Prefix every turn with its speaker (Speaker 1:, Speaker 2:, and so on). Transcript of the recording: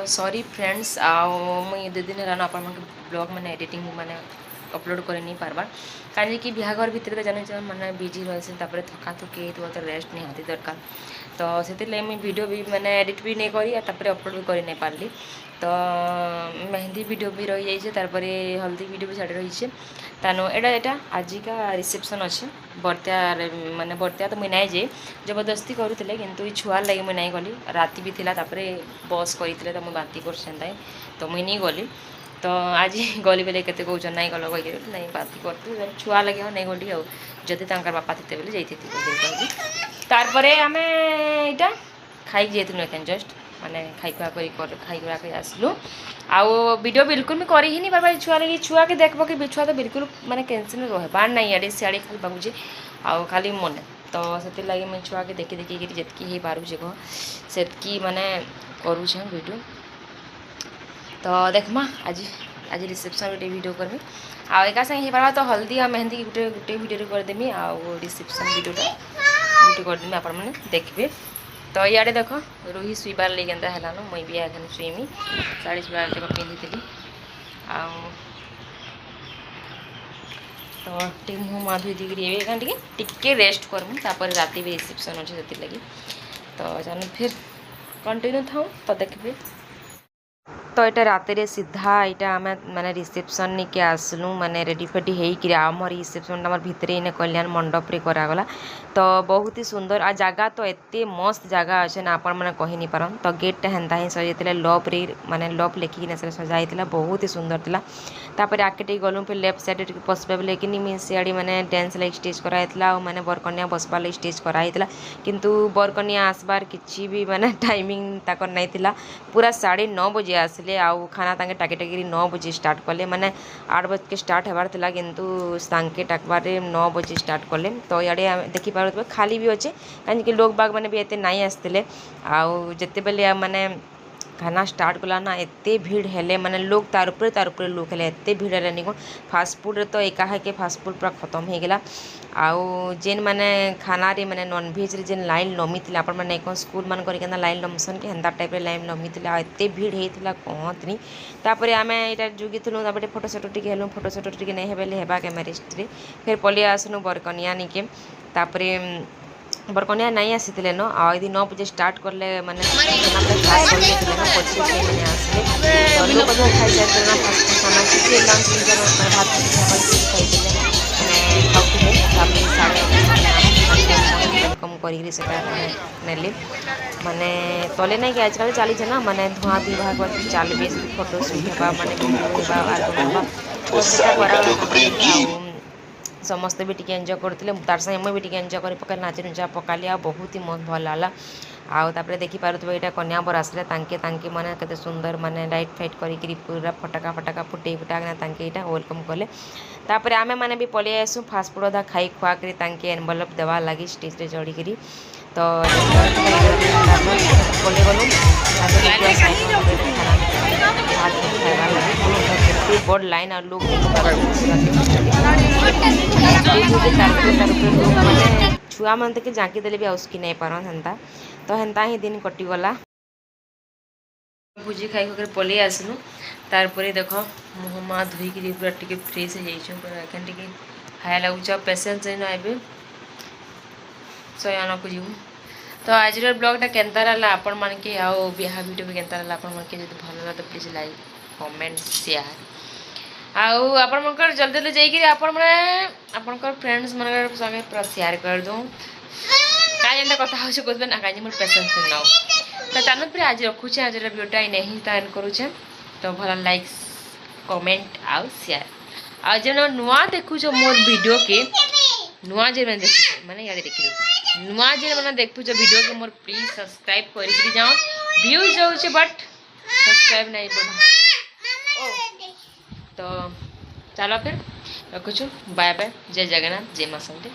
Speaker 1: Sorry friends मुई 2 दिन है अपन ब्लॉग मैंने एडिटिंग मैंने अपलोड कर नहीं पार्बार कहीं कि बिहाघर भितर जाने मैंने बिजी रही थका थुकी तो रेस्ट निहाती दरकार तो से मुझे वीडियो भी मैंने एडिट भी नहीं करी अपलोड भी कर नहीं पार्ली तो मेहंदी वीडियो भी रही जाइए हल्दी वीडियो भी छाड़ी रही तानो एटा आजिका रिसेप्शन अच्छे बर्त्या माने बर्त्या तो मुझे नहीं जाए जबरदस्ती करूँ कि छुआर लगे मुझे नहीं गली राति भी थिला बस करते तो मुझे बांती कर तो मुझे नहीं गली तो आज गली बेले के कौन नहीं गल कही नहीं बांती कर छुआ लगे हाँ नहीं गली आदि बापा थे बोले जाती तार आम यहाँ खाई जाइलु एखे जस्ट माने खाई खुआ कर आसलु आउ वीडियो बिल्कुल भी कर ही नहीं पार्बा छुआ लगे छुआ के देखब कि छुआ तो बिल्कुल माने कैंसिल रहबार ना इे सियाड़े खाली बाबूजी आउ खाली मन तो से लगे मुझे छुआ के देखी देखी जितकी हो पारुचे कह से माने करुचे वीडियो तो देखमा आज आज रिसेप्शन गोटे वीडियो करमी आउ एका संगे पार्बा तो हल्दी और मेहंदी गोटे गोटे वीडियो करदेमी आउ रिसेप्शन वीडियोटा गोटे करदेमी आपण मैंने देखिए तो इे देख रूही शुइबार लगे केन्ता है मुई भी एखन शुइमी साड़ी शुआ तक पिंधि तो टी मुँह मुआ धोई देकर टिके रेस्ट करमु तापर राति भी रिसेप्शन अच्छे से लगी तो चलो फिर कंटिन्यू था तो देखिए तो ये रात सीधा यहाँ आम माने रिसेप्शन निके आसलु माने रेडी फेडी होकर आमर रिसेप्शन आम भितर इन कल्याण मंडप रे करागला तो बहुत ही सुंदर आ जगह तो एत मस्त जगह अच्छे ना आपण मैंने कही नहीं पारन तो गेटा हेन्ता ही सजाई लव रे माने लव लिखिकी सजाई बहुत ही सुंदर थिला तापर आगे टे गलु फिर लेफ्ट साइड पशा बोले कि मीन सियाड़ी मैंने डांस लाइक स्टेज कराइला मैंने बरकन्या बसबार लगे स्टेज कराइला किंतु बरकन्या आसबार किसी भी माने टाइमिंग ताकर नहीं थिला पूरा 9:30 बजे आसले आउ खाना तांके टाकी टाकी 9 बजे स्टार्ट कले माने 8 बज के स्टार्ट होबार थिला किंतु तांके टाकबार 9 बजे स्टार्ट कले तो इे देखी पार खाली भी अच्छे कहीं लोग बाग मैंने भी एते नहीं आसते आउ जिते बेले माने खाना स्टार्ट कला ना एत भीड़ हेले माने लोग तार ऊपर लोग हेले एत भीड़ है नहीं फास्ट फूड तो एका है कि फास्ट फूड पूरा खत्म हो गला आउ जेन माने खाना रे माने नॉन भेज रे जेन लाइन नमी थी आपण माने कौन स्कूल मान कर लाइन नमसन के हेन्ता टाइप लाइन नमी थी एत भीड़ होता कहतनी तापर आम यहाँ जुगिलु फोटो सोटो टी हेलु फोटो सोटो टी नहीं हेबे हेबा कैमेरिस्ट रे फिर पलि आसनु बरकनिया निके तापर बरकनिया नहीं आसी न आ यदि 9 बजे स्टार्ट करले माने खाना कर पचे मैंने आसले तो लोग खाई सारे ना फास्ट खाना किसी लंच भात वेलकम करी माने तले नहीं कि आजकल चली ना माने धुआं दी भाग चलबे फोटो शूट होगा माने वीडियो होगा तो से समस्ते भी टी एंजॉय करते तार संगे मुझे भी टी एंजॉय कर पका नाच नुचा पकाली आ बहुत ही मत भल लगा आउे देखी पार्थ यहाँ कन्या बर आसले तांके मैंने केते सुंदर माने लाइट फाइट करी पूरा फटाका फटाका फुटे फुटाक यहाँ वेलकम कले तापर आम मैंने भी पलि आसू फास्ट फूड अधा खाई खुआ कर एनवलप देवा लगी स्टेज रे चढ़ी करी तो पलि गलु बड़ लाइन और लोग छुआ मन के जाकी देले भी उसकी नहीं पारन हेन्ता तो हेन्ता ही दिन कटिगला भुजी खाई कर पलि आसलु तारपरे देख मुँह मुआ धोईक पूरा टे फ्रेश हो जाए टे हाया लगुच पेसेंस नहीं शयन को जीव तो आज ब्लॉगटा केन्ता रहा आपण मान के आओ बिहा वीडियो भी केन्ता रहा आपण मान के जब भल लगा तो प्लीज लाइक कमेंट शेयर आउ आपण मनकर जल्दी जल्दी जाइए आपण मैंने आपणकर फ्रेंड्स मन संगे पूरा शेयर कर दूँ कहीं जेनता कथा हो कहे ना कहीं मोर पेसेंस ना तो चलो फिर आज रखुचे आज वीडियोटा नहीं एंड करुचे तो भल लाइक कमेंट आउ शेयर आ जेन नुआ देखुच मोर वीडियो के नुआ जे मैंने देखुचे माने याद देखी नुआ जे मैंने देखुच वीडियो के मोर प्लीज सब्सक्राइब कर जाओ व्यूज जाऊे बट सब्सक्राइब नहीं बढ़ा तो चलो फिर रखुचु बाय बाय जय जगन्नाथ जय मां समलेई।